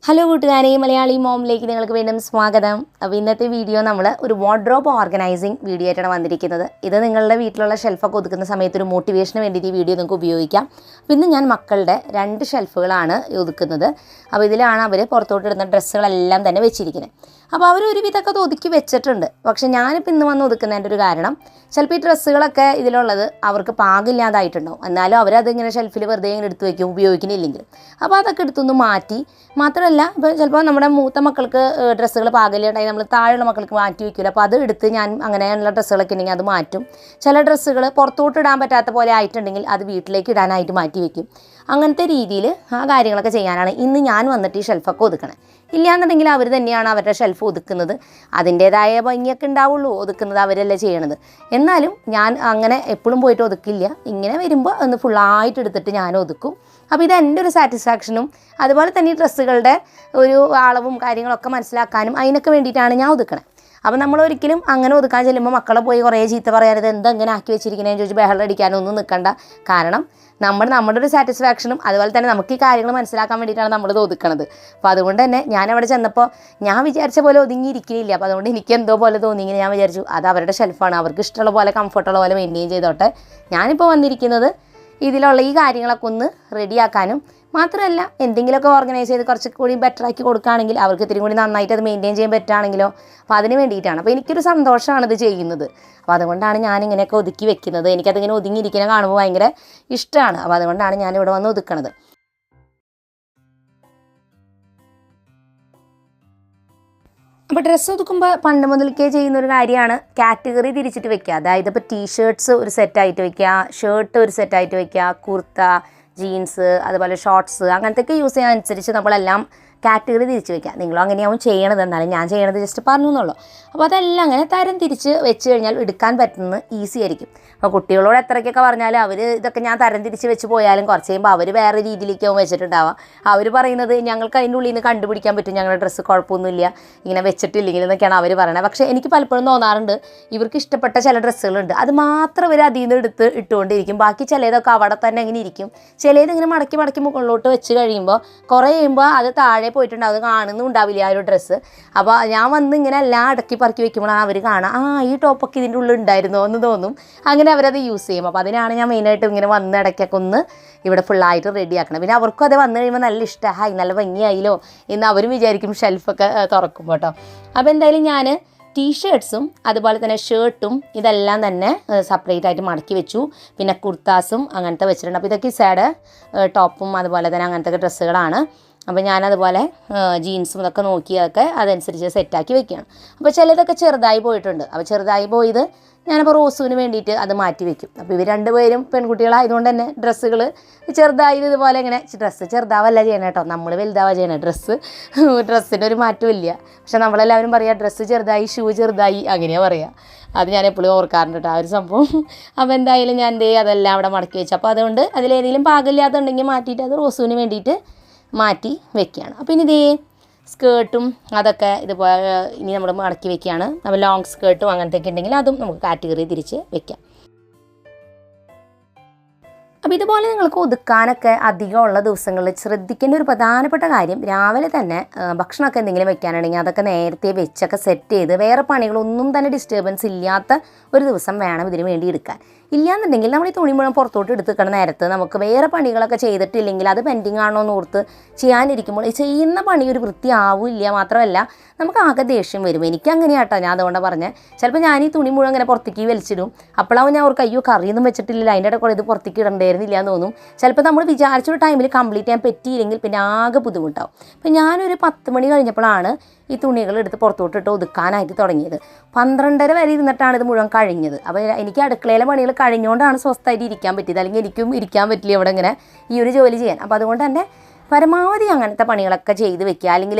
Hello കൂട്ടുകാരെ, മലയാളി മോമിലേക്ക് നിങ്ങൾക്ക് വീണ്ടും സ്വാഗതം. അപ്പോൾ ഇന്നത്തെ വീഡിയോ നമ്മൾ ഒരു വാർഡ്രോബ് ഓർഗനൈസിങ് വീഡിയോ ആയിട്ടാണ് വന്നിരിക്കുന്നത്. ഇത് നിങ്ങളുടെ വീട്ടിലുള്ള ഷെൽഫൊക്കെ ഒതുക്കുന്ന സമയത്ത് ഒരു മോട്ടിവേഷന് വേണ്ടിയിട്ട് ഈ വീഡിയോ നിങ്ങൾക്ക് ഉപയോഗിക്കാം. അപ്പോൾ ഇന്ന് ഞാൻ മക്കളുടെ 2 ഷെൽഫുകളാണ് ഒതുക്കുന്നത്. അപ്പോൾ ഇതിലാണ് അവർ പുറത്തോട്ടിടുന്ന ഡ്രസ്സുകളെല്ലാം തന്നെ വെച്ചിരിക്കുന്നത്. അപ്പോൾ അവർ ഒരുവിധമൊക്കെ അത് ഒതുക്കി വെച്ചിട്ടുണ്ട്. പക്ഷേ ഞാനിപ്പോൾ ഇന്ന് വന്ന് ഒതുക്കുന്നതിൻ്റെ ഒരു കാരണം, ചിലപ്പോൾ ഈ ഡ്രസ്സുകളൊക്കെ ഇതിലുള്ളത് അവർക്ക് പാകില്ലാതായിട്ടുണ്ടാവും. എന്നാലും അവരതിങ്ങനെ ഷെൽഫിൽ വെറുതെ ഇങ്ങനെ എടുത്ത് വയ്ക്കും, ഉപയോഗിക്കുന്നില്ലെങ്കിൽ. അപ്പോൾ അതൊക്കെ എടുത്തൊന്ന് മാറ്റി, മാത്രമല്ല ഇപ്പോൾ ചിലപ്പോൾ നമ്മുടെ മൂത്ത മക്കൾക്ക് ഡ്രസ്സുകൾ പാകില്ലാണ്ടായി നമ്മൾ താഴെയുള്ള മക്കൾക്ക് മാറ്റി വയ്ക്കില്ല. അപ്പോൾ അത് എടുത്ത് ഞാൻ അങ്ങനെയുള്ള ഡ്രസ്സുകളൊക്കെ ഉണ്ടെങ്കിൽ അത് മാറ്റും. ചില ഡ്രസ്സുകൾ പുറത്തോട്ട് ഇടാൻ പറ്റാത്ത പോലെ ആയിട്ടുണ്ടെങ്കിൽ അത് വീട്ടിലേക്ക് ഇടാനായിട്ട് മാറ്റി വയ്ക്കും. അങ്ങനത്തെ രീതിയിൽ ആ കാര്യങ്ങളൊക്കെ ചെയ്യാനാണ് ഇന്ന് ഞാൻ വന്നിട്ട് ഈ ഷെൽഫൊക്കെ ഒതുക്കണേ. ഇല്ലയെന്നുണ്ടെങ്കിൽ അവർ തന്നെയാണ് അവരുടെ ഷെൽഫ് ഒതുക്കുന്നത്. അതിൻ്റേതായ ഭംഗിയൊക്കെ ഉണ്ടാവുള്ളൂ, ഒതുക്കുന്നത് അവരല്ലേ ചെയ്യണത്. എന്നാലും ഞാൻ അങ്ങനെ എപ്പോഴും പോയിട്ട് ഒതുക്കില്ല. ഇങ്ങനെ വരുമ്പോൾ ഒന്ന് ഫുള്ളായിട്ട് എടുത്തിട്ട് ഞാൻ ഒതുക്കും. അപ്പോൾ ഇത് എൻ്റെ ഒരു സാറ്റിസ്ഫാക്ഷനും അതുപോലെ തന്നെ ഈ ഡ്രസ്സുകളുടെ ഒരു അളവും കാര്യങ്ങളൊക്കെ മനസ്സിലാക്കാനും അതിനൊക്കെ വേണ്ടിയിട്ടാണ് ഞാൻ ഒതുക്കണേ. അപ്പോൾ നമ്മളൊരിക്കലും അങ്ങനെ ഒതുക്കാൻ ചെല്ലുമ്പോൾ മക്കളെ പോയി കുറേ ചീത്ത പറയാനത് എന്തെങ്ങനെ ആക്കി വെച്ചിരിക്കുന്നതെന്ന് ചോദിച്ച് ബഹളം അടിക്കാനൊന്നും നിൽക്കണ്ട. കാരണം നമ്മുടെ ഒരു സാറ്റിസ്ഫാക്ഷനും അതുപോലെ തന്നെ നമുക്ക് ഈ കാര്യങ്ങൾ മനസ്സിലാക്കാൻ വേണ്ടിയിട്ടാണ് നമ്മളിത് ഒതുക്കണത്. അപ്പോൾ അതുകൊണ്ട് തന്നെ ഞാനവിടെ ചെന്നപ്പോൾ ഞാൻ വിചാരിച്ച പോലെ ഒതുങ്ങിയിരിക്കുന്നില്ല. അപ്പോൾ അതുകൊണ്ട് എനിക്ക് എന്തോ പോലെ തോന്നിയെങ്കിൽ ഞാൻ വിചാരിച്ചു അത് അവരുടെ ഷെൽഫാണ്, അവർക്ക് ഇഷ്ടമുള്ള പോലെ കംഫർട്ടുള്ള പോലെ മെയിൻറ്റെയിൻ ചെയ്തോട്ടെ. ഞാനിപ്പോൾ വന്നിരിക്കുന്നത് ഇതിലുള്ള ഈ കാര്യങ്ങളൊക്കെ ഒന്ന് റെഡിയാക്കാനും മാത്രമല്ല എന്തെങ്കിലുമൊക്കെ ഓർഗനൈസ് ചെയ്ത് കുറച്ച് കൂടി ബെറ്റർ ആക്കി കൊടുക്കുകയാണെങ്കിൽ അവർക്ക് ഇത്തിരി കൂടി നന്നായിട്ട് അത് മെയിൻറ്റെയിൻ ചെയ്യാൻ പറ്റുകയാണെങ്കിലോ, അപ്പോൾ അതിന് വേണ്ടിയിട്ടാണ്. അപ്പോൾ എനിക്കൊരു സന്തോഷമാണ് ഇത് ചെയ്യുന്നത്. അപ്പോൾ അതുകൊണ്ടാണ് ഞാനിങ്ങനെയൊക്കെ ഒതുക്കി വെക്കുന്നത്. എനിക്കതിങ്ങനെ ഒതുങ്ങിയിരിക്കുന്നത് കാണുമ്പോൾ ഭയങ്കര ഇഷ്ടമാണ്. അപ്പോൾ അതുകൊണ്ടാണ് ഞാനിവിടെ വന്ന് ഒതുക്കണത്. അപ്പോൾ ഡ്രസ്സ് ഒതുക്കുമ്പോൾ പണ്ട് മുതൽക്കേ ചെയ്യുന്നൊരു കാര്യമാണ് കാറ്റഗറി തിരിച്ചിട്ട് വെക്കുക. അതായത് ഇപ്പോൾ ടീഷർട്ട്സ് ഒരു സെറ്റായിട്ട് വെക്കുക, ഷർട്ട് ഒരു സെറ്റായിട്ട് വെക്കുക, കുർത്ത, ജീൻസ്, അതുപോലെ ഷോർട്ട്സ് അങ്ങനത്തെയൊക്കെ യൂസ് ചെയ്യാൻ അനുസരിച്ച് നമ്മളെല്ലാം കാറ്റഗറി തിരിച്ച് വയ്ക്കുക. നിങ്ങളും അങ്ങനെയാവും ചെയ്യണത്. എന്നാലും ഞാൻ ചെയ്യണത് ജസ്റ്റ് പറഞ്ഞു എന്നുള്ളൂ. അപ്പോൾ അതെല്ലാം അങ്ങനെ തരം തിരിച്ച് വെച്ച് കഴിഞ്ഞാൽ എടുക്കാൻ പറ്റുന്നത് ഈസി ആയിരിക്കും. അപ്പോൾ കുട്ടികളോട് എത്രയ്ക്കൊക്കെ പറഞ്ഞാലും അവർ ഇതൊക്കെ ഞാൻ തരം തിരിച്ച് വെച്ച് പോയാലും കുറച്ച് കഴിയുമ്പോൾ അവർ വേറെ രീതിയിലേക്കാവും വെച്ചിട്ടുണ്ടാവാം. അവർ പറയുന്നത് ഞങ്ങൾക്ക് അതിൻ്റെ ഉള്ളിൽ നിന്ന് കണ്ടുപിടിക്കാൻ പറ്റും, ഞങ്ങളുടെ ഡ്രസ്സ് കുഴപ്പമൊന്നുമില്ല ഇങ്ങനെ വെച്ചിട്ടില്ലെങ്കിൽ എന്നൊക്കെയാണ് അവർ പറയുന്നത്. പക്ഷേ എനിക്ക് പലപ്പോഴും തോന്നാറുണ്ട് ഇവർക്ക് ഇഷ്ടപ്പെട്ട ചില ഡ്രസ്സുകളുണ്ട്, അത് മാത്രം ഇവർ അതിൽ നിന്ന് എടുത്ത് ഇട്ടുകൊണ്ടിരിക്കും. ബാക്കി ചിലതൊക്കെ അവിടെ തന്നെ ഇങ്ങനെ ഇരിക്കും. ചിലതിങ്ങനെ മടക്കി മുകളിലോട്ട് വെച്ച് കഴിയുമ്പോൾ കുറേ കഴിയുമ്പോൾ അത് താഴെ പോയിട്ടുണ്ട്, അത് കാണുന്നുണ്ടാവില്ല ആ ഒരു ഡ്രസ്സ്. അപ്പോൾ ഞാൻ വന്ന് ഇങ്ങനെ എല്ലാം അടക്കി പറക്കി വെക്കുമ്പോഴാണ് അവർ കാണാം ഈ ടോപ്പൊക്കെ ഇതിൻ്റെ ഉള്ളിൽ ഉണ്ടായിരുന്നോ എന്ന് തോന്നും. അങ്ങനെ അവരത് യൂസ് ചെയ്യും. അപ്പോൾ അതിനാണ് ഞാൻ മെയിനായിട്ട് ഇങ്ങനെ വന്ന് ഇടയ്ക്കൊക്കെ ഒന്ന് ഇവിടെ ഫുള്ളായിട്ട് റെഡിയാക്കണം. പിന്നെ അവർക്കും അത് വന്നു കഴിയുമ്പോൾ നല്ല ഇഷ്ടമായി, നല്ല ഭംഗിയായില്ലോ എന്ന് അവരും വിചാരിക്കും ഷെൽഫൊക്കെ തുറക്കുമ്പോൾ കേട്ടോ. അപ്പോൾ എന്തായാലും ഞാൻ ടീഷർട്ട്സും അതുപോലെ തന്നെ ഷർട്ടും ഇതെല്ലാം തന്നെ സെപ്പറേറ്റ് ആയിട്ട് മടക്കി വെച്ചു. പിന്നെ കുർത്താസും അങ്ങനത്തെ വെച്ചിട്ടുണ്ട്. അപ്പോൾ ഇതൊക്കെ ഇസയുടെ ടോപ്പും അതുപോലെ തന്നെ അങ്ങനത്തെ ഡ്രസ്സുകളാണ്. അപ്പോൾ ഞാനതുപോലെ ജീൻസും ഇതൊക്കെ നോക്കിയൊക്കെ അതനുസരിച്ച് സെറ്റാക്കി വെക്കുകയാണ്. അപ്പോൾ ചിലതൊക്കെ ചെറുതായി പോയിട്ടുണ്ട്. അപ്പോൾ ചെറുതായി പോയത് ഞാനപ്പോൾ റോസുവിന് വേണ്ടിയിട്ട് അത് മാറ്റി വെക്കും. അപ്പോൾ ഇവർ 2 പേരും പെൺകുട്ടികളായതുകൊണ്ട് തന്നെ ഡ്രസ്സുകൾ ചെറുതായത് ഇതുപോലെ ഇങ്ങനെ ഡ്രസ്സ് ചെറുതാവല്ല ചെയ്യണം കേട്ടോ, നമ്മൾ വലുതാവുക ചെയ്യണം. ഡ്രസ്സിൻ്റെ ഒരു മാറ്റമില്ല. പക്ഷെ നമ്മളെല്ലാവരും പറയുക ഡ്രസ്സ് ചെറുതായി ഷൂ ചെറുതായി അങ്ങനെയാണ് പറയുക. അത് ഞാൻ എപ്പോഴും ഓർക്കാറുണ്ട് കേട്ടോ ആ ഒരു സംഭവം. അപ്പോൾ എന്തായാലും ഞാൻ അതെല്ലാം അവിടെ മടക്കി വെച്ചു. അപ്പോൾ അതുകൊണ്ട് അതിലേതെങ്കിലും പാകില്ലാത്തുണ്ടെങ്കിൽ മാറ്റിയിട്ട് അത് റോസുവിന് വേണ്ടിയിട്ട് മാറ്റി വെക്കുകയാണ്. അപ്പോൾ ഇനി സ്കേർട്ടും അതൊക്കെ ഇതുപോലെ ഇനി നമ്മൾ മടക്കി വെക്കുകയാണ്. നമ്മൾ ലോങ് സ്കേർട്ടും അങ്ങനത്തെയൊക്കെ ഉണ്ടെങ്കിൽ അതും നമുക്ക് കാറ്റഗറി തിരിച്ച് വെക്കാം. അപ്പോൾ ഇതുപോലെ നിങ്ങൾക്ക് ഒതുക്കാനൊക്കെ അധികമുള്ള ദിവസങ്ങളിൽ ശ്രദ്ധിക്കേണ്ട ഒരു പ്രധാനപ്പെട്ട കാര്യം, രാവിലെ തന്നെ ഭക്ഷണമൊക്കെ എന്തെങ്കിലും വെക്കാനാണെങ്കിൽ അതൊക്കെ നേരത്തെ വെച്ചൊക്കെ സെറ്റ് ചെയ്ത് വേറെ പണികളൊന്നും തന്നെ ഡിസ്റ്റർബൻസ് ഇല്ലാത്ത ഒരു ദിവസം വേണം ഇതിന് വേണ്ടി എടുക്കാൻ. ഇല്ലയെന്നുണ്ടെങ്കിൽ നമ്മൾ ഈ തുണി മുഴുവൻ പുറത്തോട്ട് എടുത്തിക്കണ നേരത്ത് നമുക്ക് വേറെ പണികളൊക്കെ ചെയ്തിട്ടില്ലെങ്കിൽ അത് പെൻഡിങ് ആണോ എന്ന് ഓർത്ത് ചെയ്യാനിരിക്കുമ്പോൾ ഈ ചെയ്യുന്ന പണി ഒരു വൃത്തിയാവില്ല. മാത്രമല്ല നമുക്ക് ആകെ ദേഷ്യം വരും. എനിക്ക് അങ്ങനെയാട്ടോ, ഞാൻ അതുകൊണ്ടാണ് പറഞ്ഞത്. ചിലപ്പോൾ ഞാൻ ഈ തുണി മുഴുവൻ ഇങ്ങനെ പുറത്തേക്ക് വലിച്ചിടും. അപ്പോഴാവും ഞാൻ ഓർക്ക് അയ്യോ കറിയൊന്നും വെച്ചിട്ടില്ല, അതിൻ്റെ ഇടയിൽ കൂടെ ഇത് പുറത്തേക്ക് ഇടണ്ടായിരുന്നില്ല എന്ന് തോന്നും. ചിലപ്പോൾ നമ്മൾ വിചാരിച്ചൊരു ടൈമിൽ കംപ്ലീറ്റ് ചെയ്യാൻ പറ്റിയില്ലെങ്കിൽ പിന്നെ ആകെ ബുദ്ധിമുട്ടാവും. അപ്പോൾ ഞാനൊരു 10 മണി കഴിഞ്ഞപ്പോഴാണ് ഈ തുണികൾ എടുത്ത് പുറത്തോട്ടിട്ട് ഒതുക്കാനായിട്ട് തുടങ്ങിയത്. 12:30 വരെ ഇരുന്നിട്ടാണ് ഇത് മുഴുവൻ കഴിഞ്ഞത്. അപ്പോൾ എനിക്ക് അടുക്കളയിലെ പണികൾ കഴിഞ്ഞുകൊണ്ടാണ് സ്വസ്ഥമായിട്ട് ഇരിക്കാൻ പറ്റിയത്. അല്ലെങ്കിൽ എനിക്കും ഇരിക്കാൻ പറ്റില്ല ഇവിടെ ഇങ്ങനെ ഈ ഒരു ജോലി ചെയ്യാൻ. അപ്പോൾ അതുകൊണ്ട് തന്നെ പരമാവധി അങ്ങനത്തെ പണികളൊക്കെ ചെയ്ത് വെക്കുക. അല്ലെങ്കിൽ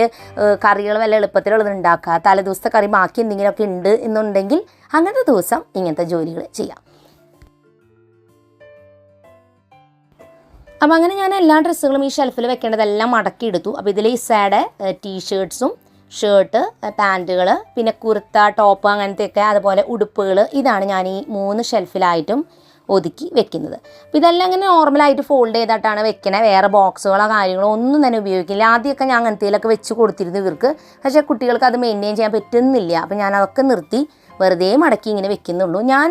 കറികൾ വല്ല എളുപ്പത്തിലുള്ളത് ഉണ്ടാക്കുക. തലേദിവസത്തെ കറി ബാക്കി എന്തെങ്കിലുമൊക്കെ ഉണ്ട് എന്നുണ്ടെങ്കിൽ അങ്ങനത്തെ ദിവസം ഇങ്ങനത്തെ ജോലികൾ ചെയ്യാം. അപ്പോൾ അങ്ങനെ ഞാൻ എല്ലാ ഡ്രസ്സുകളും ഈ ഷെൽഫിൽ വെക്കേണ്ടതെല്ലാം മടക്കിയെടുത്തു. അപ്പോൾ ഇതിൽ ഇസയുടെ ടീഷർട്ട്സും ഷർട്ട്, പാൻറ്റുകൾ, പിന്നെ കുർത്ത, ടോപ്പ് അങ്ങനത്തെയൊക്കെ, അതുപോലെ ഉടുപ്പുകൾ, ഇതാണ് ഞാൻ ഈ 3 ഷെൽഫിലായിട്ടും ഒതുക്കി വെക്കുന്നത്. അപ്പോൾ ഇതെല്ലാം അങ്ങനെ നോർമലായിട്ട് ഫോൾഡ് ചെയ്തിട്ടാണ് വെക്കണേ. വേറെ ബോക്സുകളോ കാര്യങ്ങളോ ഒന്നും തന്നെ ഉപയോഗിക്കില്ല. ആദ്യമൊക്കെ ഞാൻ അങ്ങനത്തേലൊക്കെ വെച്ച് കൊടുത്തിരുന്നു ഇവർക്ക്. പക്ഷേ കുട്ടികൾക്ക് അത് മെയിൻറ്റെയിൻ ചെയ്യാൻ പറ്റുന്നില്ല. അപ്പോൾ ഞാൻ അതൊക്കെ നിർത്തി വെറുതെ മടക്കി ഇങ്ങനെ വെക്കുന്നുള്ളൂ. ഞാൻ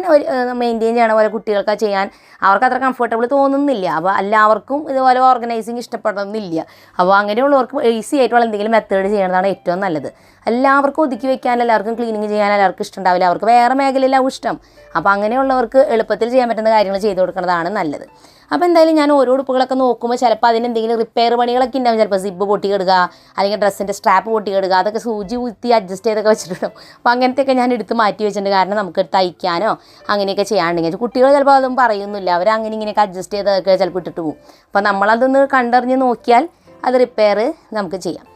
മെയിൻറ്റെയിൻ ചെയ്യണ പോലെ കുട്ടികൾക്ക് ചെയ്യാൻ അവർക്ക് അത്ര കംഫർട്ടബിൾ തോന്നുന്നില്ല. അപ്പോൾ എല്ലാവർക്കും ഇതുപോലെ ഓർഗനൈസിങ് ഇഷ്ടപ്പെടണമെന്നില്ല. അപ്പോൾ അങ്ങനെയുള്ളവർക്ക് ഈസി ആയിട്ടുള്ള എന്തെങ്കിലും മെത്തേഡ് ചെയ്യണതാണ് ഏറ്റവും നല്ലത്. എല്ലാവർക്കും ഒതുക്കി വെക്കാൻ, എല്ലാവർക്കും ക്ലീനിങ് ചെയ്യാൻ എല്ലാവർക്കും ഇഷ്ടമുണ്ടാവില്ല. അവർക്ക് വേറെ മേഖലയിലാവും ഇഷ്ടം. അപ്പോൾ അങ്ങനെയുള്ളവർക്ക് എളുപ്പത്തിൽ ചെയ്യാൻ പറ്റുന്ന കാര്യങ്ങൾ ചെയ്ത് കൊടുക്കുന്നതാണ് നല്ലത്. അപ്പോൾ എന്തായാലും ഞാൻ ഓരോ ഉടുപ്പുകളൊക്കെ നോക്കുമ്പോൾ ചിലപ്പോൾ അതിനെന്തെങ്കിലും റിപ്പയർ പണികളൊക്കെ ഉണ്ടാവും. ചിലപ്പോൾ സിബ്ബ് പൊട്ടിക്കെടുക്കുക, അല്ലെങ്കിൽ ഡ്രസ്സിൻ്റെ സ്ട്രാപ്പ് പൊട്ടിക്കെടുക്കുക, അതൊക്കെ സൂചി കുത്തി അഡ്ജസ്റ്റ് ചെയ്തൊക്കെ വെച്ചിട്ടുണ്ടാവും. അപ്പോൾ അങ്ങനത്തെയൊക്കെ ഞാൻ എടുത്ത് മാറ്റി വെച്ചിട്ടുണ്ട്. കാരണം നമുക്ക് തയ്ക്കാനോ അങ്ങനെയൊക്കെ ചെയ്യാണ്ടെങ്കിൽ കുട്ടികൾ ചിലപ്പോൾ അതൊന്നും പറയുന്നില്ല. അവർ അങ്ങനെ ഇങ്ങനെയൊക്കെ അഡ്ജസ്റ്റ് ചെയ്തൊക്കെ ചിലപ്പോൾ ഇട്ടിട്ട് പോകും. അപ്പോൾ നമ്മളതൊന്ന് കണ്ടറിഞ്ഞ് നോക്കിയാൽ അത് റിപ്പയർ നമുക്ക് ചെയ്യാം.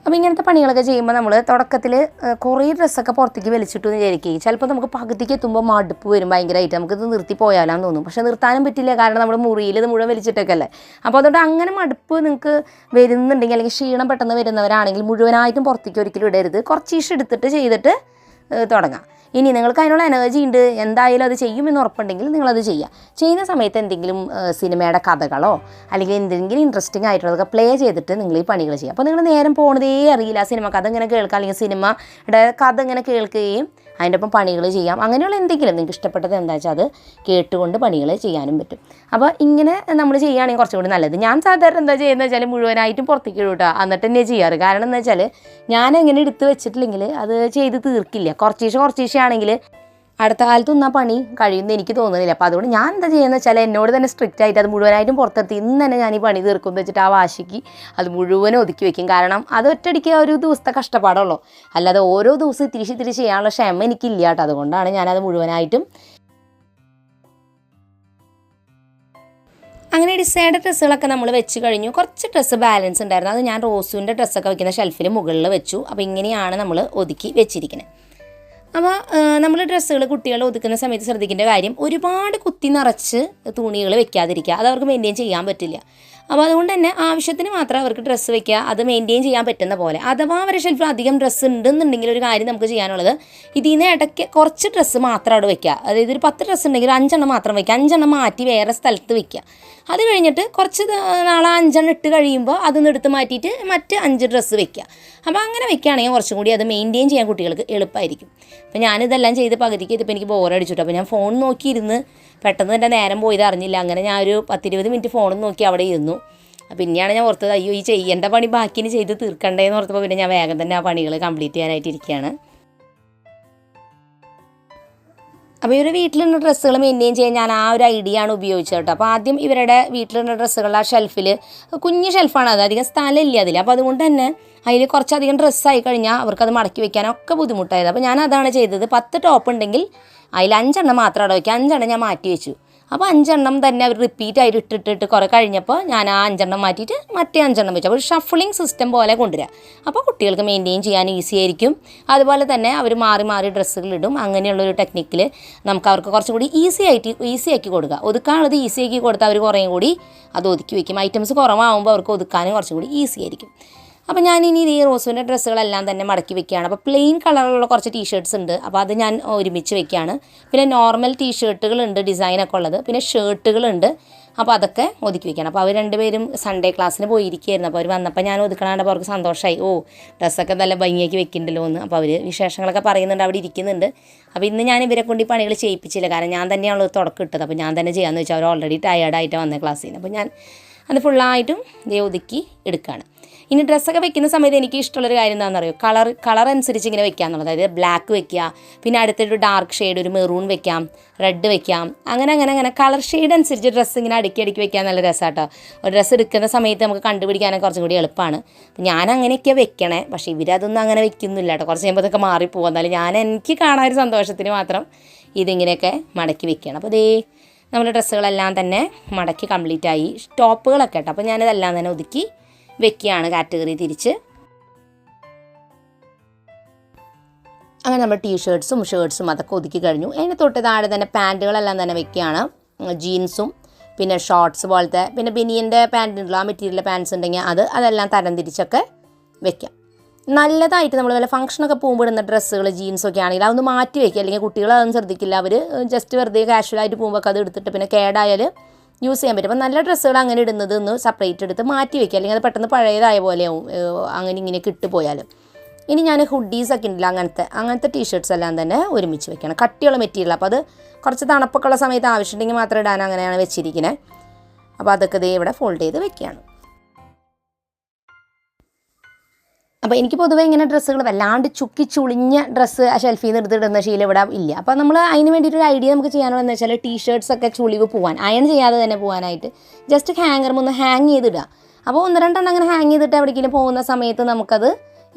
അപ്പോൾ ഇങ്ങനത്തെ പണികളൊക്കെ ചെയ്യുമ്പോൾ നമ്മൾ തുടക്കത്തിൽ കുറേ ഡ്രസ്സൊക്കെ പുറത്തേക്ക് വലിച്ചിട്ടു എന്ന് വിചാരിക്കും. ചിലപ്പോൾ നമുക്ക് പകുതിക്ക് എത്തുമ്പോൾ മടുപ്പ് വരും ഭയങ്കരമായിട്ട്. നമുക്കിത് നിർത്തി പോയാലാന്ന് തോന്നും. പക്ഷേ നിർത്താനും പറ്റില്ല. കാരണം നമ്മുടെ മുറിയിൽ ഇത് മുഴുവൻ വലിച്ചിട്ടൊക്കെ അല്ലേ. അപ്പോൾ അതുകൊണ്ട് അങ്ങനെ മടുപ്പ് നിങ്ങൾക്ക് വരുന്നുണ്ടെങ്കിൽ, അല്ലെങ്കിൽ ക്ഷീണം പെട്ടെന്ന് വരുന്നവരാണെങ്കിൽ മുഴുവനായിട്ടും പുറത്തേക്ക് ഒരിക്കലും ഇടരുത്. കുറച്ച് ഈശ് എടുത്തിട്ട് ചെയ്തിട്ട് തുടങ്ങാം. ഇനി നിങ്ങൾക്ക് അതിനുള്ള എനർജി ഉണ്ട്, എന്തായാലും അത് ചെയ്യുമെന്ന് ഉറപ്പുണ്ടെങ്കിൽ നിങ്ങളത് ചെയ്യുക. ചെയ്യുന്ന സമയത്ത് എന്തെങ്കിലും സിനിമയുടെ കഥകളോ അല്ലെങ്കിൽ എന്തെങ്കിലും ഇൻട്രസ്റ്റിംഗ് ആയിട്ടുള്ളതൊക്കെ പ്ലേ ചെയ്തിട്ട് നിങ്ങൾ ഈ പണികൾ ചെയ്യുക. അപ്പോൾ നിങ്ങൾ നേരം പോകുന്നതേ അറിയില്ല. സിനിമ കഥ ഇങ്ങനെ കേൾക്കുക, അല്ലെങ്കിൽ സിനിമയുടെ കഥ ഇങ്ങനെ കേൾക്കുകയും അതിൻ്റെ ഒപ്പം പണികൾ ചെയ്യാം. അങ്ങനെയുള്ള എന്തെങ്കിലും നിങ്ങൾക്ക് ഇഷ്ടപ്പെട്ടത് എന്താ വെച്ചാൽ അത് കേട്ടുകൊണ്ട് പണികൾ ചെയ്യാനും പറ്റും. അപ്പോൾ ഇങ്ങനെ നമ്മൾ ചെയ്യുകയാണെങ്കിൽ കുറച്ചും കൂടി നല്ലത്. ഞാൻ സാധാരണ എന്താ ചെയ്യുന്നത് വെച്ചാൽ മുഴുവനായിട്ടും പുറത്തേക്ക് ഇടുക, എന്നിട്ട് തന്നെ ചെയ്യാറ്. കാരണം എന്താ വെച്ചാൽ ഞാൻ എങ്ങനെ എടുത്ത് വെച്ചിട്ടില്ലെങ്കിൽ അത് ചെയ്ത് തീർക്കില്ല. കുറച്ചീശ ആണെങ്കിൽ അടുത്ത കാലത്തൊന്നും ആ പണി കഴിയുമെന്ന് എനിക്ക് തോന്നുന്നില്ല. അപ്പോൾ അതുകൊണ്ട് ഞാൻ എന്താ ചെയ്യുന്നത് വെച്ചാൽ എന്നോട് തന്നെ സ്ട്രിക്റ്റ് ആയിട്ട് അത് മുഴുവനായിട്ടും പുറത്തെത്തി ഇന്ന് തന്നെ ഞാൻ ഈ പണി തീർക്കും എന്ന് വെച്ചിട്ട് ആ വാശിക്ക് അത് മുഴുവനും ഒതുക്കി വെക്കും. കാരണം അത് ഒറ്റയടിക്ക് ഒരു ദിവസത്തെ കഷ്ടപ്പാടുള്ളൂ. അല്ലാതെ ഓരോ ദിവസം ഇത്തിരി ചെയ്യാനുള്ള ക്ഷമ എനിക്കില്ല കേട്ടോ. അതുകൊണ്ടാണ് ഞാനത് മുഴുവനായിട്ടും. അങ്ങനെ ഡിസൈഡ് ഡ്രസ്സുകളൊക്കെ നമ്മൾ വെച്ച് കഴിഞ്ഞു. കുറച്ച് ഡ്രസ്സ് ബാലൻസ് ഉണ്ടായിരുന്നു. അത് ഞാൻ റോസുവിൻ്റെ ഡ്രസ്സൊക്കെ വെക്കുന്ന ഷെൽഫിൽ മുകളിൽ വെച്ചു. അപ്പോൾ ഇങ്ങനെയാണ് നമ്മൾ ഒതുക്കി വെച്ചിരിക്കുന്നത്. അപ്പോൾ നമ്മൾ ഡ്രസ്സുകൾ കുട്ടികൾ ഒതുക്കുന്ന സമയത്ത് ശ്രദ്ധിക്കേണ്ട കാര്യം, ഒരുപാട് കുത്തി നിറച്ച് തുണികൾ വെക്കാതിരിക്കുക. അത് അവർക്ക് മെയിൻറ്റെയിൻ ചെയ്യാൻ പറ്റില്ല. അപ്പോൾ അതുകൊണ്ട് തന്നെ ആവശ്യത്തിന് മാത്രം അവർക്ക് ഡ്രസ്സ് വെക്കുക, അത് മെയിൻറ്റെയിൻ ചെയ്യാൻ പറ്റുന്ന പോലെ. അഥവാ അവരുടെ ഷെൽഫിൽ അധികം ഡ്രസ്സ് ഉണ്ടെന്നുണ്ടെങ്കിൽ ഒരു കാര്യം നമുക്ക് ചെയ്യാനുള്ളത്, ഇതിൽ നിന്ന് ഇടയ്ക്ക് കുറച്ച് ഡ്രസ്സ് മാത്രം അവിടെ വെക്കുക. അതായത് ഒരു 10 ഡ്രസ്സ് ഉണ്ടെങ്കിൽ 5 എണ്ണം മാത്രം വെക്കുക, 5 എണ്ണം മാറ്റി വേറെ സ്ഥലത്ത് വെക്കുക. അത് കഴിഞ്ഞിട്ട് കുറച്ച് നാളെ 5 എണ്ണം ഇട്ട് കഴിയുമ്പോൾ അതൊന്ന് എടുത്ത് മാറ്റിയിട്ട് മറ്റ് 5 ഡ്രസ്സ് വെക്കുക. അപ്പോൾ അങ്ങനെ വെക്കുകയാണെങ്കിൽ കുറച്ചും കൂടി അത് മെയിൻറ്റെയിൻ ചെയ്യാൻ കുട്ടികൾക്ക് എളുപ്പമായിരിക്കും. അപ്പോൾ ഞാനിതെല്ലാം ചെയ്ത് പകുതിക്ക് ഇതിപ്പോൾ എനിക്ക് ബോറടിച്ചിട്ടു. അപ്പോൾ ഞാൻ ഫോൺ നോക്കിയിരുന്ന് പെട്ടെന്ന് എൻ്റെ നേരം പോയത് അറിഞ്ഞില്ല. അങ്ങനെ ഞാൻ ഒരു 10-20 മിനിറ്റ് ഫോണും നോക്കി അവിടെ ഇരുന്നു. പിന്നെയാണ് ഞാൻ ഓർത്തത്, അയ്യോ ഈ ചെയ്യേണ്ട പണി ബാക്കിന് ചെയ്ത് തീർക്കണ്ടേന്ന് ഓർത്തപ്പോൾ പിന്നെ ഞാൻ വേഗം തന്നെ ആ പണികൾ കംപ്ലീറ്റ് ചെയ്യാനായിട്ടിരിക്കുകയാണ്. അപ്പോൾ ഇവർ വീട്ടിലുള്ള ഡ്രസ്സുകൾ മെയിൻറ്റെയിൻ ചെയ്യാൻ ഞാൻ ആ ഒരു ഐഡിയ ആണ് ഉപയോഗിച്ചത് കേട്ടോ. അപ്പോൾ ആദ്യം ഇവരുടെ വീട്ടിലുള്ള ഡ്രസ്സുകൾ ആ ഷെൽഫിൽ, കുഞ്ഞ് ഷെൽഫാണ് അത്, അധികം സ്ഥലമില്ല അതിൽ. അപ്പോൾ അതുകൊണ്ട് തന്നെ അതിൽ കുറച്ചധികം ഡ്രസ്സായി കഴിഞ്ഞാൽ അവർക്കത് മടക്കി വെക്കാനൊക്കെ ബുദ്ധിമുട്ടായത്. അപ്പോൾ ഞാൻ അതാണ് ചെയ്തത്. 10 ടോപ്പ് ഉണ്ടെങ്കിൽ അതിൽ 5 എണ്ണം മാത്രം അവിടെ വയ്ക്കുക, 5 എണ്ണം ഞാൻ മാറ്റി വെച്ചു. അപ്പോൾ 5 എണ്ണം തന്നെ അവർ റിപ്പീറ്റ് ആയിട്ട് ഇട്ടിട്ട് കുറേ കഴിഞ്ഞപ്പോൾ ഞാൻ ആ 5 എണ്ണം മാറ്റിയിട്ട് മറ്റേ 5 എണ്ണം വെച്ചു. അപ്പോൾ ഒരു ഷഫ്ലിംഗ് സിസ്റ്റം പോലെ കൊണ്ടുവരിക. അപ്പോൾ കുട്ടികൾക്ക് മെയിൻറ്റെയിൻ ചെയ്യാൻ ഈസി ആയിരിക്കും. അതുപോലെ തന്നെ അവർ മാറി ഡ്രസ്സുകളിടും. അങ്ങനെയുള്ളൊരു ടെക്നിക്കിൽ നമുക്ക് അവർക്ക് കുറച്ചും കൂടി ഈസിയാക്കി കൊടുക്കുക. ഒതുക്കാനുള്ളത് ഈസിയാക്കി കൊടുത്താൽ അവർ കുറേയും കൂടി അത് ഒതുക്കി വയ്ക്കും. ഐറ്റംസ് കുറവാകുമ്പോൾ അവർക്ക് ഒതുക്കാനും കുറച്ചും കൂടി ഈസി ആയിരിക്കും. അപ്പോൾ ഞാനിനി ഈ റോസുവിൻ്റെ ഡ്രസ്സുകളെല്ലാം തന്നെ മടക്കി വെക്കുകയാണ്. അപ്പോൾ പ്ലെയിൻ കളറുള്ള കുറച്ച് ടീഷർട്ട്സ് ഉണ്ട്. അപ്പോൾ അത് ഞാൻ ഒരുമിച്ച് വെക്കുകയാണ്. പിന്നെ നോർമൽ ടീഷർട്ടുകളുണ്ട് ഡിസൈനൊക്കെ ഉള്ളത്. പിന്നെ ഷർട്ടുകളുണ്ട്. അപ്പോൾ അതൊക്കെ ഒതുക്കി വെക്കണം. അപ്പോൾ അവർ രണ്ടുപേരും സൺഡേ ക്ലാസ്സിന് പോയിരിക്കുകയായിരുന്നു. അപ്പോൾ അവർ വന്നപ്പോൾ ഞാൻ ഒതുക്കണാണ്ടപ്പോൾ അവർക്ക് സന്തോഷമായി. ഓ ഡ്രസ്സൊക്കെ നല്ല ഭംഗിയാക്കി വെക്കുന്നുണ്ടല്ലോ എന്ന്. അപ്പോൾ അവർ വിശേഷങ്ങളൊക്കെ പറയുന്നുണ്ട്, അവിടെ ഇരിക്കുന്നുണ്ട്. അപ്പോൾ ഇന്ന് ഞാൻ ഇവരെ കൊണ്ട് ഈ പണികൾ ചെയ്യിപ്പിച്ചില്ല. കാരണം ഞാൻ തന്നെയാണല്ലോ തുടക്കം ഇട്ടത്. അപ്പോൾ ഞാൻ തന്നെ ചെയ്യാമെന്ന് വെച്ചാൽ അവർ ഓൾറെഡി ടയേർഡായിട്ട് വന്ന ക്ലാസ്സിൽ നിന്ന്. അപ്പോൾ ഞാൻ അത് ഫുള്ളായിട്ടും ഒതുക്കി എടുക്കുകയാണ്. ഇനി ഡ്രസ്സൊക്കെ വെക്കുന്ന സമയത്ത് എനിക്ക് ഇഷ്ടമുള്ളൊരു കാര്യം എന്താണെന്ന് അറിയോ, കളർ അനുസരിച്ച് ഇങ്ങനെ വെക്കുക എന്നുള്ളത്. അതായത് ബ്ലാക്ക് വെക്കുക, പിന്നെ അടുത്തൊരു ഡാർക്ക് ഷെയ്ഡ്, ഒരു മെറൂൺ വെക്കാം, റെഡ് വെക്കാം, അങ്ങനെ കളർ ഷെയ്ഡ് അനുസരിച്ച് ഡ്രസ്സ് ഇങ്ങനെ അടുക്കി വെക്കാൻ നല്ല രസമാട്ടോ. ഒരു ഡ്രസ്സ് എടുക്കുന്ന സമയത്ത് നമുക്ക് കണ്ടുപിടിക്കാനൊക്കെ കുറച്ചും കൂടി എളുപ്പമാണ്. ഞാൻ അങ്ങനെയൊക്കെയാണ് വെക്കണേ. പക്ഷേ ഇവരതൊന്നും അങ്ങനെ വെക്കുന്നില്ല കേട്ടോ. കുറച്ച് കഴിയുമ്പോൾ അതൊക്കെ മാറിപ്പോകും. എന്നാലും എനിക്ക് കാണാൻ ഒരു സന്തോഷത്തിന് മാത്രം ഇതിങ്ങനെയൊക്കെ മടക്കി വെക്കണം. അപ്പോൾ നമ്മുടെ ഡ്രസ്സുകളെല്ലാം തന്നെ മടക്കി കംപ്ലീറ്റ് ആയി. ടോപ്പുകളൊക്കെ കേട്ടോ. അപ്പോൾ ഞാനിതെല്ലാം തന്നെ ഒതുക്കി വെക്കുകയാണ് കാറ്റഗറി തിരിച്ച്. അങ്ങനെ നമ്മൾ ഷർട്ട്സും അതൊക്കെ ഒതുക്കി കഴിഞ്ഞു. അതിന് തൊട്ട് താഴെ തന്നെ പാൻറ്റുകളെല്ലാം തന്നെ വെക്കുകയാണ്. ജീൻസും പിന്നെ ഷോർട്ട്സ് പോലത്തെ, പിന്നെ ബനിയൻ്റെ പാൻറ്റുണ്ടല്ലോ, ആ മെറ്റീരിയൽ പാൻറ്റ്സ് ഉണ്ടെങ്കിൽ അതെല്ലാം തരം തിരിച്ചൊക്കെ വെക്കാം. നല്ലതായിട്ട് നമ്മൾ വല്ല ഫംഗ്ഷനൊക്കെ പോകുമ്പോൾ ഇടുന്ന ഡ്രസ്സുകൾ ജീൻസൊക്കെ ആണെങ്കിൽ അതൊന്ന് മാറ്റി വയ്ക്കുക. അല്ലെങ്കിൽ കുട്ടികൾ അതൊന്നും ശ്രദ്ധിക്കില്ല. അവർ ജസ്റ്റ് വെറുതെ കാഷ്വലായിട്ട് പോകുമ്പോൾ അത് എടുത്തിട്ട് പിന്നെ കേടായാൽ യൂസ് ചെയ്യാൻ പറ്റും. അപ്പോൾ നല്ല ഡ്രസ്സുകൾ അങ്ങനെ ഇടുന്നത് ഒന്ന് സെപ്പറേറ്റ് എടുത്ത് മാറ്റി വയ്ക്കുക. അല്ലെങ്കിൽ അത് പെട്ടെന്ന് പഴയതായ പോലെയാവും അങ്ങനെ ഇങ്ങനെ കിട്ടുപോയാലും. ഇനി ഞാൻ ഹുഡീസൊക്കെ ഉണ്ടല്ലോ അങ്ങനത്തെ ടീഷർട്ട്സ് എല്ലാം തന്നെ ഒരുമിച്ച് വെക്കണം. കട്ടിയുള്ള മെറ്റീരിയൽ. അപ്പോൾ അത് കുറച്ച് തണുപ്പൊക്കെ ഉള്ള സമയത്ത് ആവശ്യമുണ്ടെങ്കിൽ മാത്രം ഇടാൻ അങ്ങനെയാണ് വെച്ചിരിക്കുന്നത്. അപ്പോൾ അതൊക്കെ ദേ ഇവിടെ ഫോൾഡ് ചെയ്ത് വെക്കുകയാണ്. അപ്പോൾ എനിക്ക് പൊതുവേ ഇങ്ങനെ ഡ്രസ്സുകൾ വല്ലാണ്ട് ചുക്കി ചുളിഞ്ഞ ഡ്രസ്സ് ആ ഷെൽഫിൽ നിന്ന് എടുത്തിടുന്ന ശീലം ഇവിടെ ഇല്ല. അപ്പോൾ നമ്മൾ അതിന് വേണ്ടിയിട്ടൊരു ഐഡിയ നമുക്ക് ചെയ്യാനുള്ളതെന്ന് വെച്ചാൽ ടീഷർട്ട്സൊക്കെ ചുളിവ് പോകാൻ അയൺ ചെയ്യാതെ തന്നെ പോകാനായിട്ട് ജസ്റ്റ് ഹാങ്ങറും ഒന്ന് ഹാങ് ചെയ്തിടുക. അപ്പോൾ 1-2 അങ്ങനെ ഹാങ് ചെയ്തിട്ട് എവിടേക്കെങ്കിലും പോകുന്ന സമയത്ത് നമുക്കത്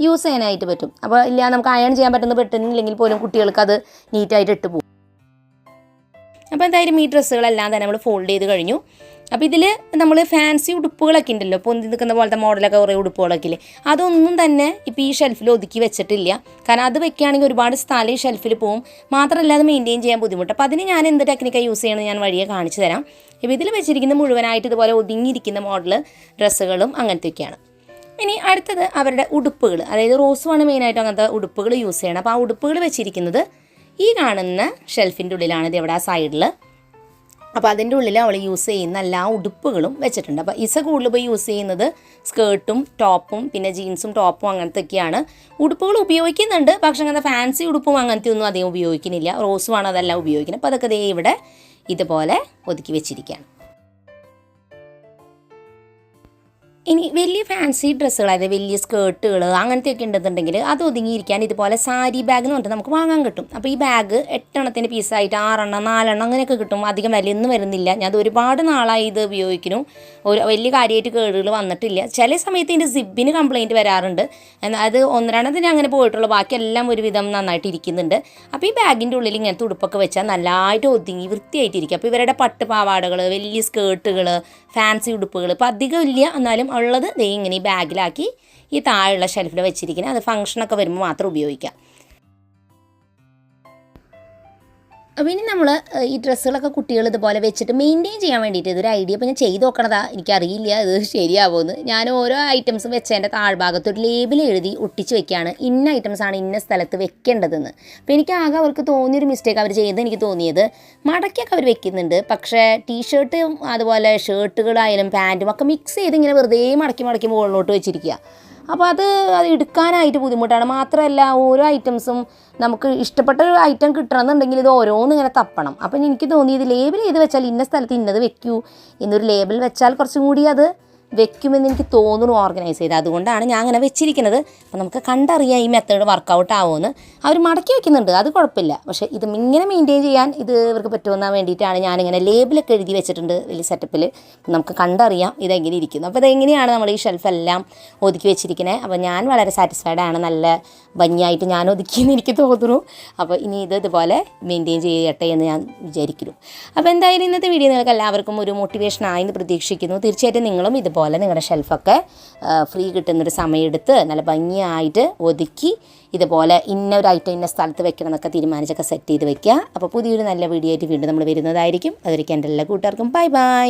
യൂസ് ചെയ്യാനായിട്ട് പറ്റും. അപ്പോൾ ഇല്ല നമുക്ക് അയൺ ചെയ്യാൻ പറ്റുന്നില്ലെങ്കിൽ പോലും കുട്ടികൾക്ക് അത് നീറ്റായിട്ട് ഇട്ട് പോകും. അപ്പോൾ എന്തായാലും ഈ ഡ്രസ്സുകളെല്ലാം തന്നെ നമ്മൾ ഫോൾഡ് ചെയ്ത് കഴിഞ്ഞു. അപ്പോൾ ഇതിൽ നമ്മൾ ഫാൻസി ഉടുപ്പുകളൊക്കെ ഉണ്ടല്ലോ, പൊന്തി നിൽക്കുന്ന പോലത്തെ മോഡലൊക്കെ കുറേ ഉടുപ്പുകളൊക്കെ ഇല്ലേ, അതൊന്നും തന്നെ ഇപ്പോൾ ഈ ഷെൽഫിൽ ഒതുക്കി വെച്ചിട്ടില്ല. കാരണം അത് വെക്കുകയാണെങ്കിൽ ഒരുപാട് സ്ഥലം ഈ ഷെൽഫിൽ പോകും. മാത്രമല്ല അത് മെയിൻറ്റെയിൻ ചെയ്യാൻ ബുദ്ധിമുട്ട്. അപ്പോൾ അതിന് ഞാൻ എന്ത് ടെക്നിക്കാണ് യൂസ് ചെയ്യണമെന്ന് ഞാൻ വഴിയെ കാണിച്ചു തരാം. ഇപ്പോൾ ഇതിൽ വെച്ചിരിക്കുന്ന മുഴുവനായിട്ട് ഇതുപോലെ ഒതുങ്ങിയിരിക്കുന്ന മോഡൽ ഡ്രസ്സുകളും അങ്ങനത്തെയൊക്കെയാണ്. ഇനി അടുത്തത് അവരുടെ ഉടുപ്പുകൾ, അതായത് റോസുമാണ് മെയിനായിട്ട് അങ്ങനത്തെ ഉടുപ്പുകൾ യൂസ് ചെയ്യണം. അപ്പോൾ ആ ഉടുപ്പുകൾ വെച്ചിരിക്കുന്നത് ഈ കാണുന്ന ഷെൽഫിൻ്റെ ഉള്ളിലാണ്. ഇത് എവിടെ ആ സൈഡിൽ. അപ്പോൾ അതിൻ്റെ ഉള്ളിൽ അവൾ യൂസ് ചെയ്യുന്ന എല്ലാ ഉടുപ്പുകളും വെച്ചിട്ടുണ്ട്. അപ്പോൾ ഇസ കൂടുതൽ പോയി യൂസ് ചെയ്യുന്നത് സ്കേർട്ടും ടോപ്പും പിന്നെ ജീൻസും ടോപ്പും അങ്ങനത്തെയൊക്കെയാണ്. ഉടുപ്പുകൾ ഉപയോഗിക്കുന്നുണ്ട്, പക്ഷേ അങ്ങനത്തെ ഫാൻസി ഉടുപ്പും അങ്ങനത്തെ ഒന്നും അധികം ഉപയോഗിക്കുന്നില്ല. റോസുമാണ് അതെല്ലാം ഉപയോഗിക്കുന്നത്. അപ്പോൾ അതൊക്കെ ദേ ഇവിടെ ഇതുപോലെ ഒതുക്കി വെച്ചിരിക്കുകയാണ്. ഇനി വലിയ ഫാൻസി ഡ്രസ്സുകൾ, അതായത് വലിയ സ്കേർട്ടുകൾ അങ്ങനത്തെയൊക്കെ ഉണ്ടെന്നുണ്ടെങ്കിൽ അത് ഒതുങ്ങിയിരിക്കാൻ ഇതുപോലെ സാരി ബാഗ് എന്ന് പറഞ്ഞിട്ട് നമുക്ക് വാങ്ങാൻ കിട്ടും. അപ്പോൾ ഈ ബാഗ് 8 പീസായിട്ട് 6 4 അങ്ങനെയൊക്കെ കിട്ടും. അധികം വിലയൊന്നും വരുന്നില്ല. ഞാൻ അത് ഒരുപാട് നാളായി ഇത് ഉപയോഗിക്കുന്നു. ഒരു വലിയ കാര്യമായിട്ട് കേടുകൾ വന്നിട്ടില്ല. ചില സമയത്ത് ഇതിൻ്റെ സിബിന് കംപ്ലയിൻറ്റ് വരാറുണ്ട്. അത് 1-2 അങ്ങനെ പോയിട്ടുള്ളൂ. ബാക്കിയെല്ലാം ഒരുവിധം നന്നായിട്ട് ഇരിക്കുന്നുണ്ട്. അപ്പോൾ ഈ ബാഗിൻ്റെ ഉള്ളിൽ ഇങ്ങനത്തെ ഉടുപ്പൊക്കെ വെച്ചാൽ നല്ലതായിട്ട് ഒതുങ്ങി വൃത്തിയായിട്ടിരിക്കും. അപ്പോൾ ഇവരുടെ പട്ട് പാവാടകൾ, വലിയ സ്കേർട്ടുകൾ, ഫാൻസി ഉടുപ്പുകൾ ഇപ്പോൾ അധികം ഇല്ല, എന്നാലും ഉള്ളത് ദേ ഇങ്ങനെ ഈ ബാഗിലാക്കി ഈ താഴെയുള്ള ഷെൽഫിൽ വെച്ചിരിക്കുന്നത്. അത് ഫംഗ്ഷനൊക്കെ വരുമ്പോൾ മാത്രം ഉപയോഗിക്കാം. അപ്പോൾ ഇനി നമ്മൾ ഈ ഡ്രസ്സുകളൊക്കെ കുട്ടികൾ ഇതുപോലെ വെച്ചിട്ട് മെയിൻറ്റെയിൻ ചെയ്യാൻ വേണ്ടിയിട്ട് ഇതൊരു ഐഡിയ ഇപ്പോൾ ഞാൻ ചെയ്ത് നോക്കണതാ. എനിക്കറിയില്ല ഇത് ശരിയാവുമെന്ന്. ഞാൻ ഓരോ ഐറ്റംസും വെച്ചതിൻ്റെ താഴ്ഭാഗത്ത് ഒരു ലേബിൾ എഴുതി ഒട്ടിച്ച് വെക്കുകയാണ്. ഇന്ന ഐറ്റംസാണ് ഇന്ന സ്ഥലത്ത് വെക്കേണ്ടതെന്ന്. അപ്പോൾ എനിക്ക് ആകെ അവർക്ക് തോന്നിയൊരു മിസ്റ്റേക്ക് അവർ ചെയ്ത് എനിക്ക് തോന്നിയത്, മടക്കിയൊക്കെ അവർ വെക്കുന്നുണ്ട്, പക്ഷേ ടീഷർട്ടും അതുപോലെ ഷർട്ടുകളായാലും പാൻറ്റും ഒക്കെ മിക്സ് ചെയ്ത് ഇങ്ങനെ വെറുതെ മടക്കി മുകളിലോട്ട് വെച്ചിരിക്കുക. അപ്പോൾ അത് എടുക്കാനായിട്ട് ബുദ്ധിമുട്ടാണ്. മാത്രമല്ല ഓരോ ഐറ്റംസും നമുക്ക് ഇഷ്ടപ്പെട്ട ഒരു ഐറ്റം കിട്ടണമെന്നുണ്ടെങ്കിൽ ഇത് ഓരോന്നും ഇങ്ങനെ തപ്പണം. അപ്പം എനിക്ക് തോന്നി ഇത് ലേബിൾ ചെയ്ത് വെച്ചാൽ ഇന്ന സ്ഥലത്ത് ഇന്നത് വെക്കൂ എന്നൊരു ലേബിൾ വെച്ചാൽ കുറച്ചും കൂടി അത് വെക്കുമെന്ന് എനിക്ക് തോന്നുന്നു ഓർഗനൈസ് ചെയ്ത്. അതുകൊണ്ടാണ് ഞാൻ അങ്ങനെ വെച്ചിരിക്കുന്നത്. അപ്പോൾ നമുക്ക് കണ്ടറിയാം ഈ മെത്തേഡ് വർക്കൗട്ട് ആവുമെന്ന്. അവർ മടക്കി വെക്കുന്നുണ്ട്, അത് കുഴപ്പമില്ല. പക്ഷേ ഇത് ഇങ്ങനെ മെയിൻറ്റെയിൻ ചെയ്യാൻ ഇത് ഇവർക്ക് പറ്റുമെന്നാൻ വേണ്ടിയിട്ടാണ് ഞാനിങ്ങനെ ലേബിളൊക്കെ എഴുതി വെച്ചിട്ടുണ്ട് വലിയ സെറ്റപ്പിൽ. നമുക്ക് കണ്ടറിയാം ഇതെങ്ങനെ ഇരിക്കുന്നു. അപ്പോൾ ഇതെങ്ങനെയാണ് നമ്മൾ ഈ ഷെൽഫെല്ലാം ഒതുക്കി വെച്ചിരിക്കുന്നത്. അപ്പോൾ ഞാൻ വളരെ സാറ്റിസ്ഫൈഡ് ആണ്. നല്ല ഭംഗിയായിട്ട് ഞാൻ ഒതുക്കിയെന്ന് എനിക്ക് തോന്നുന്നു. അപ്പോൾ ഇനി ഇതുപോലെ മെയിൻറ്റെയിൻ ചെയ്യട്ടെ എന്ന് ഞാൻ വിചാരിക്കുന്നു. അപ്പോൾ എന്തായാലും ഇന്നത്തെ വീഡിയോ നിങ്ങൾക്ക് എല്ലാവർക്കും ഒരു മോട്ടിവേഷൻ ആയെന്ന് പ്രതീക്ഷിക്കുന്നു. തീർച്ചയായിട്ടും നിങ്ങളും ഇതുപോലെ നിങ്ങളുടെ ഷെൽഫൊക്കെ ഫ്രീ കിട്ടുന്നൊരു സമയമെടുത്ത് നല്ല ഭംഗിയായിട്ട് ഒതുക്കി ഇതുപോലെ ഇന്ന ഒരു ഐറ്റം ഇന്ന സ്ഥലത്ത് വെക്കണം എന്നൊക്കെ തീരുമാനിച്ചൊക്കെ സെറ്റ് ചെയ്ത് വെക്കുക. അപ്പോൾ പുതിയൊരു നല്ല വീഡിയോ ആയിട്ട് വീണ്ടും നമ്മൾ വരുന്നതായിരിക്കും. അതൊരിക്കൽ എൻ്റെ എല്ലാ കൂട്ടുകാർക്കും ബൈ ബൈ.